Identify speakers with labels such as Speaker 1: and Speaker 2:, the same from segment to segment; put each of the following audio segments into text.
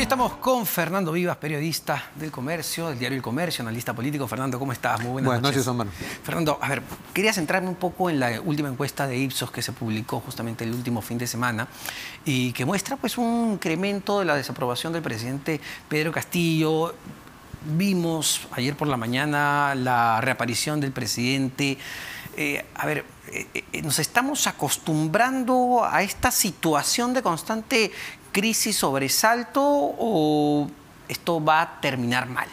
Speaker 1: Estamos con Fernando Vivas, periodista del Comercio, del diario El Comercio, analista político. Fernando, ¿cómo estás? Muy buenas noches.
Speaker 2: Omar.
Speaker 1: Fernando, a ver, quería centrarme un poco en la última encuesta de Ipsos que se publicó justamente el último fin de semana y que muestra pues un incremento de la desaprobación del presidente Pedro Castillo. Vimos ayer por la mañana la reaparición del presidente. Nos estamos acostumbrando a esta situación de constante crisis, sobresalto, o esto va a terminar mal.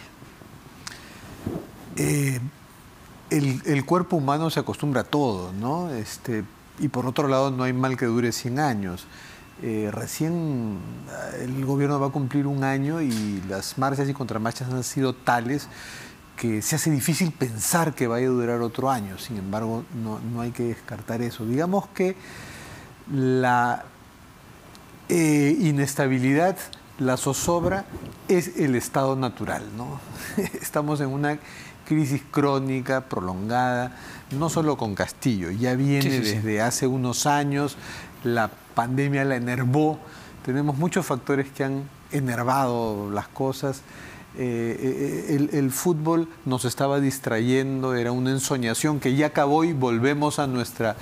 Speaker 2: El cuerpo humano se acostumbra a todo, ¿no? Y por otro lado, no hay mal que dure 100 años. Recién el gobierno va a cumplir un año y las marchas y contramarchas han sido tales que se hace difícil pensar que vaya a durar otro año. Sin embargo, no hay que descartar eso. Digamos que la inestabilidad, la zozobra, es el estado natural, ¿no? Estamos en una crisis crónica, prolongada, no solo con Castillo, ya viene desde hace unos años, la pandemia la enervó, tenemos muchos factores que han enervado las cosas. El fútbol nos estaba distrayendo, era una ensoñación que ya acabó y volvemos a nuestra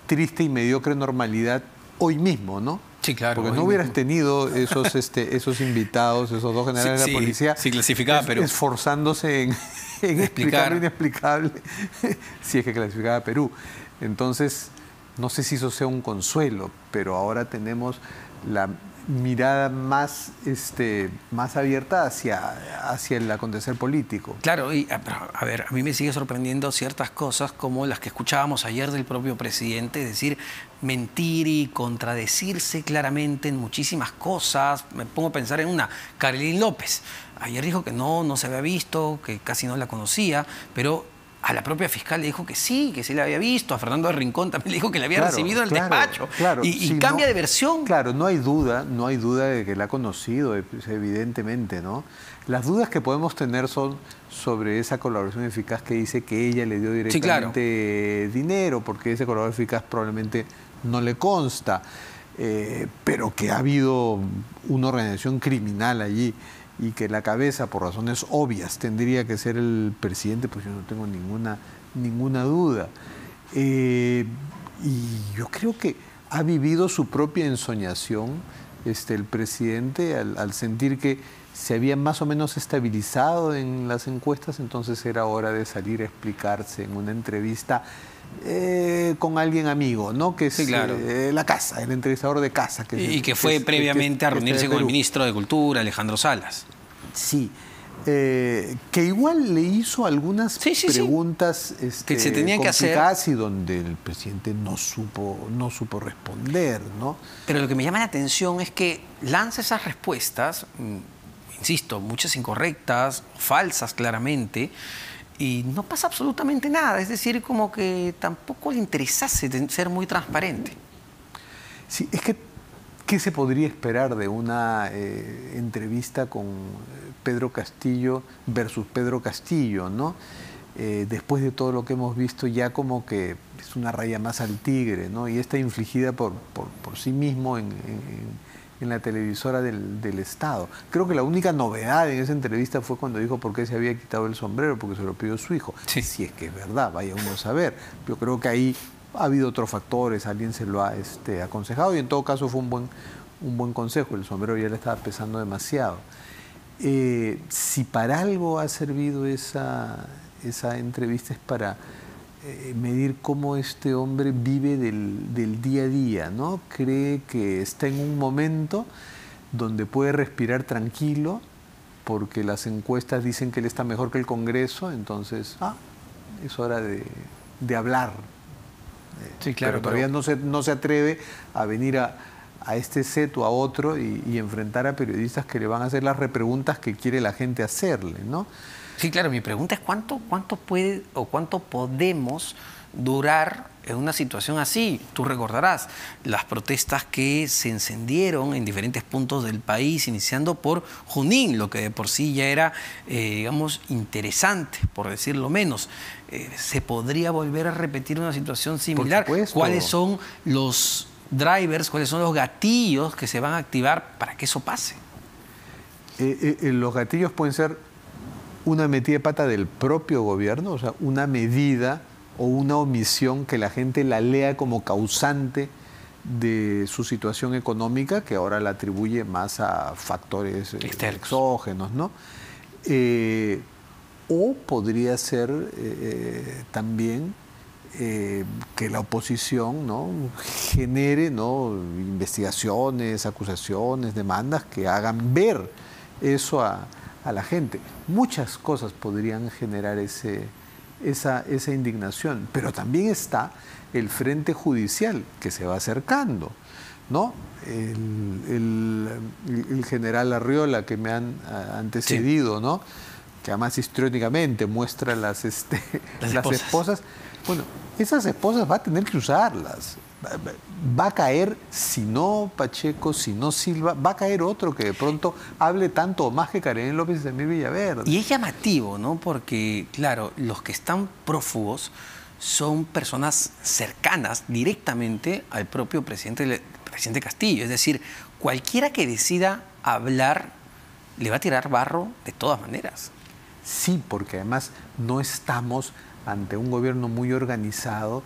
Speaker 2: triste y mediocre normalidad hoy mismo, ¿no?
Speaker 1: Sí, claro.
Speaker 2: Porque no hubieras tenido esos invitados, esos dos generales de la policía,
Speaker 1: clasificaba Perú,
Speaker 2: esforzándose en explicar lo inexplicable, si es que clasificaba a Perú. Entonces, no sé si eso sea un consuelo, pero ahora tenemos la mirada más abierta hacia el acontecer político.
Speaker 1: Claro, a ver, a mí me sigue sorprendiendo ciertas cosas como las que escuchábamos ayer del propio presidente, es decir, mentir y contradecirse claramente en muchísimas cosas. Me pongo a pensar en una, Carolyn López. Ayer dijo que no se había visto, que casi no la conocía, pero a la propia fiscal le dijo que sí la había visto. A Fernando de Rincón también le dijo que la había recibido en el despacho. Y cambia de versión.
Speaker 2: Claro, no hay duda de que la ha conocido, evidentemente, ¿no? Las dudas que podemos tener son sobre esa colaboración eficaz que dice que ella le dio directamente dinero, porque ese colaborador eficaz probablemente no le consta, pero que ha habido una organización criminal allí y que la cabeza, por razones obvias, tendría que ser el presidente, pues yo no tengo ninguna duda. Y yo creo que ha vivido su propia ensoñación el presidente al sentir que se había más o menos estabilizado en las encuestas, entonces era hora de salir a explicarse en una entrevista con alguien amigo, ¿no? Que es la Casa, el entrevistador de Casa.
Speaker 1: Que fue previamente a reunirse con el ministro de Cultura, Alejandro Salas.
Speaker 2: Sí, que igual le hizo algunas preguntas
Speaker 1: que se tenían que hacer
Speaker 2: y donde el presidente no supo responder, ¿no?
Speaker 1: Pero lo que me llama la atención es que lanza esas respuestas, insisto, muchas incorrectas, falsas claramente, y no pasa absolutamente nada. Es decir, como que tampoco le interesase ser muy transparente.
Speaker 2: Sí, es que ¿qué se podría esperar de una entrevista con Pedro Castillo versus Pedro Castillo, ¿no? Después de todo lo que hemos visto, ya como que es una raya más al tigre, ¿no? Y está infligida por sí mismo en la televisora del Estado. Creo que la única novedad en esa entrevista fue cuando dijo por qué se había quitado el sombrero, porque se lo pidió su hijo. Sí. Si es que es verdad, vaya uno a saber. Yo creo que ahí ha habido otros factores, alguien se lo ha aconsejado y en todo caso fue un buen consejo. El sombrero ya le estaba pesando demasiado. Si para algo ha servido esa entrevista es para medir cómo este hombre vive del día a día, ¿no? Cree que está en un momento donde puede respirar tranquilo porque las encuestas dicen que él está mejor que el Congreso, entonces es hora de hablar.
Speaker 1: Sí, claro,
Speaker 2: pero todavía no se atreve a venir a este set o a otro y enfrentar a periodistas que le van a hacer las repreguntas que quiere la gente hacerle, ¿no?
Speaker 1: Sí, claro, mi pregunta es cuánto puede o cuánto podemos durar en una situación así. Tú recordarás las protestas que se encendieron en diferentes puntos del país, iniciando por Junín, lo que de por sí ya era, digamos, interesante, por decirlo menos. ¿Se podría volver a repetir una situación similar?
Speaker 2: Por supuesto.
Speaker 1: ¿Cuáles son los drivers, cuáles son los gatillos que se van a activar para que eso pase?
Speaker 2: Los gatillos pueden ser una metida de pata del propio gobierno, o sea, una medida o una omisión que la gente la lea como causante de su situación económica, que ahora la atribuye más a factores exógenos, ¿no? O podría ser también que la oposición, ¿no?, genere, ¿no?, investigaciones, acusaciones, demandas que hagan ver eso a la gente. Muchas cosas podrían generar esa indignación, pero también está el frente judicial que se va acercando, ¿no? El general Arriola, que me han antecedido, sí, ¿no?, que además histriónicamente muestra las esposas. Bueno, esas esposas va a tener que usarlas. Va a caer, si no Pacheco, si no Silva, va a caer otro que de pronto hable tanto o más que Karelyn López y Samir Villaverde.
Speaker 1: Y es llamativo, ¿no? Porque, claro, los que están prófugos son personas cercanas directamente al propio presidente Castillo. Es decir, cualquiera que decida hablar le va a tirar barro de todas maneras.
Speaker 2: Sí, porque además no estamos ante un gobierno muy organizado,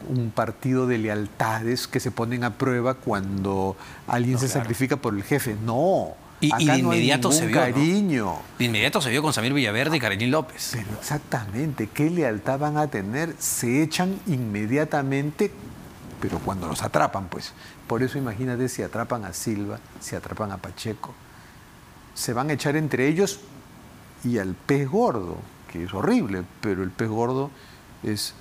Speaker 2: un partido de lealtades que se ponen a prueba cuando alguien se sacrifica por el jefe. No,
Speaker 1: y de inmediato se vio,
Speaker 2: cariño.
Speaker 1: ¿no? De inmediato se vio con Samir Villaverde y Karelyn López.
Speaker 2: Pero exactamente, ¿qué lealtad van a tener? Se echan inmediatamente, pero cuando los atrapan, pues. Por eso imagínate si atrapan a Silva, si atrapan a Pacheco. Se van a echar entre ellos y al pez gordo, que es horrible, pero el pez gordo es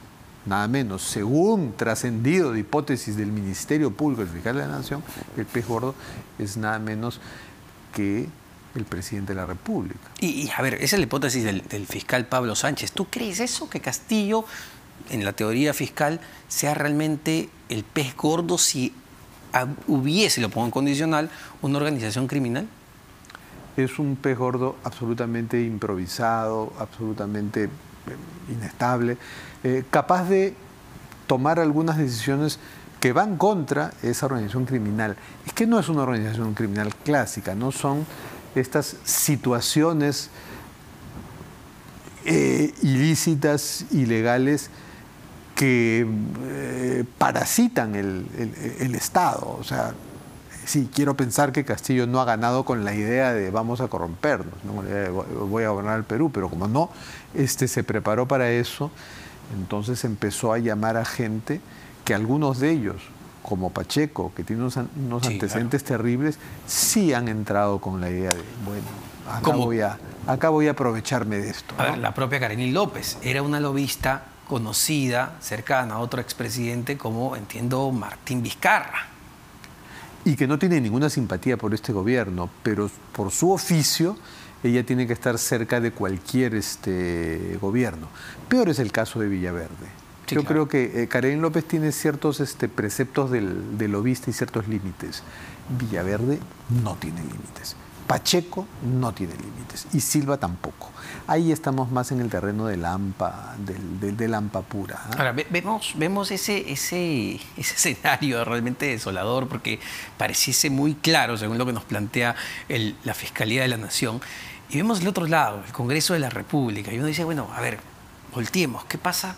Speaker 2: nada menos, según trascendido de hipótesis del Ministerio Público, el fiscal de la Nación, el pez gordo es nada menos que el presidente de la República.
Speaker 1: Y a ver, esa es la hipótesis del fiscal Pablo Sánchez. ¿Tú crees eso, que Castillo, en la teoría fiscal, sea realmente el pez gordo si hubiese, lo pongo en condicional, una organización criminal?
Speaker 2: Es un pez gordo absolutamente improvisado, absolutamente inestable, capaz de tomar algunas decisiones que van contra esa organización criminal. Es que no es una organización criminal clásica, no son estas situaciones ilícitas, ilegales, que parasitan el Estado. O sea, sí, quiero pensar que Castillo no ha ganado con la idea de vamos a corrompernos, ¿no? Voy a gobernar el Perú, pero como no se preparó para eso, entonces empezó a llamar a gente que algunos de ellos, como Pacheco, que tiene unos antecedentes terribles, sí han entrado con la idea de, bueno, acá voy a aprovecharme de esto, ¿no?
Speaker 1: A ver, la propia Karelyn López era una lobista conocida, cercana a otro expresidente como, entiendo, Martín Vizcarra.
Speaker 2: Y que no tiene ninguna simpatía por este gobierno, pero por su oficio ella tiene que estar cerca de cualquier gobierno. Peor es el caso de Villaverde. Sí, yo creo que Karelyn López tiene ciertos preceptos del lobista y ciertos límites. Villaverde no tiene límites. Pacheco no tiene límites. Y Silva tampoco. Ahí estamos más en el terreno del AMPA, del AMPA pura, ¿eh?
Speaker 1: Ahora, vemos ese escenario realmente desolador, porque pareciese muy claro, según lo que nos plantea la Fiscalía de la Nación. Y vemos el otro lado, el Congreso de la República. Y uno dice, bueno, a ver, volteemos. ¿Qué pasa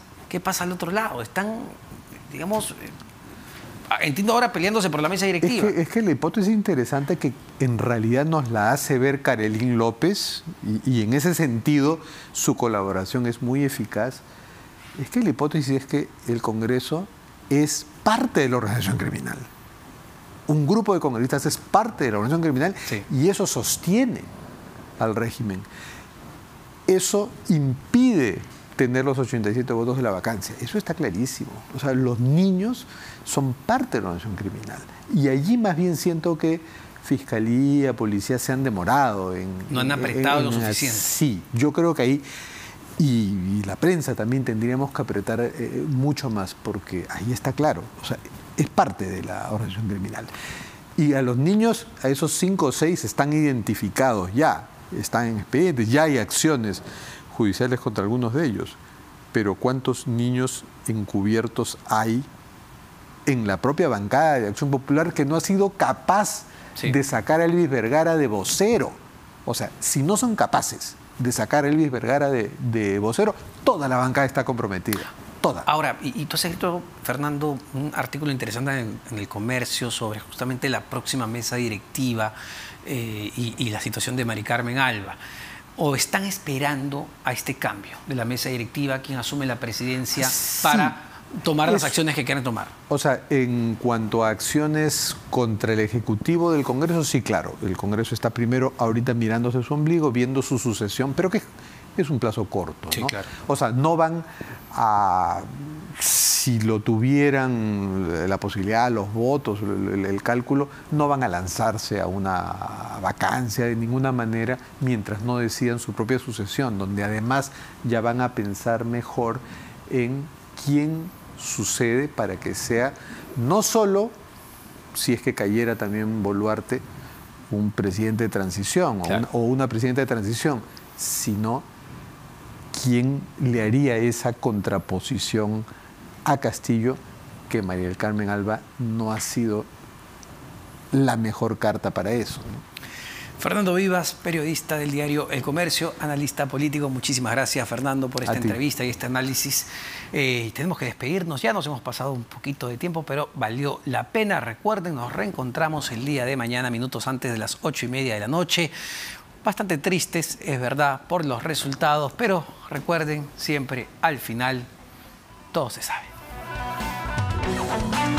Speaker 1: al otro lado? Están, digamos, entiendo ahora peleándose por la mesa directiva.
Speaker 2: Es que la hipótesis interesante que en realidad nos la hace ver Karelyn López, y en ese sentido su colaboración es muy eficaz, es que la hipótesis es que el Congreso es parte de la organización criminal. Un grupo de congresistas es parte de la organización criminal, sí, y eso sostiene al régimen. Eso impide tener los 87 votos de la vacancia. Eso está clarísimo. O sea, los niños son parte de la organización criminal. Y allí más bien siento que Fiscalía, Policía se han demorado en...
Speaker 1: No han apretado lo suficiente.
Speaker 2: Sí, yo creo que ahí, y la prensa también tendríamos que apretar mucho más, porque ahí está claro. O sea, es parte de la organización criminal. Y a los niños, a esos 5 o 6 están identificados ya, están en expedientes, ya hay acciones judiciales contra algunos de ellos, pero ¿cuántos niños encubiertos hay en la propia bancada de Acción Popular que no ha sido capaz de sacar a Elvis Vergara de vocero. O sea, si no son capaces de sacar a Elvis Vergara de vocero, toda la bancada está comprometida. Toda.
Speaker 1: Ahora, y tú has escrito, Fernando, un artículo interesante en El Comercio sobre justamente la próxima mesa directiva y la situación de Mari Carmen Alba. ¿O están esperando a este cambio de la mesa directiva, quien asume la presidencia, para tomar las acciones que quieren tomar? O sea,
Speaker 2: en cuanto a acciones contra el Ejecutivo del Congreso, sí, claro. El Congreso está primero ahorita mirándose su ombligo, viendo su sucesión, pero que es un plazo corto,
Speaker 1: sí,
Speaker 2: ¿no?
Speaker 1: Claro.
Speaker 2: O sea, no van a, si lo tuvieran la posibilidad, los votos, el cálculo, no van a lanzarse a una vacancia de ninguna manera mientras no decidan su propia sucesión, donde además ya van a pensar mejor en quién sucede para que sea no solo, si es que cayera también Boluarte, un presidente de transición o una presidenta de transición, sino quién le haría esa contraposición a Castillo, que María del Carmen Alba no ha sido la mejor carta para eso, ¿no?
Speaker 1: Fernando Vivas, periodista del diario El Comercio, analista político. Muchísimas gracias, Fernando, por esta entrevista y este análisis. Tenemos que despedirnos, ya nos hemos pasado un poquito de tiempo, pero valió la pena. Recuerden, nos reencontramos el día de mañana, minutos antes de las 8:30 de la noche. Bastante tristes, es verdad, por los resultados, pero recuerden, siempre al final todo se sabe.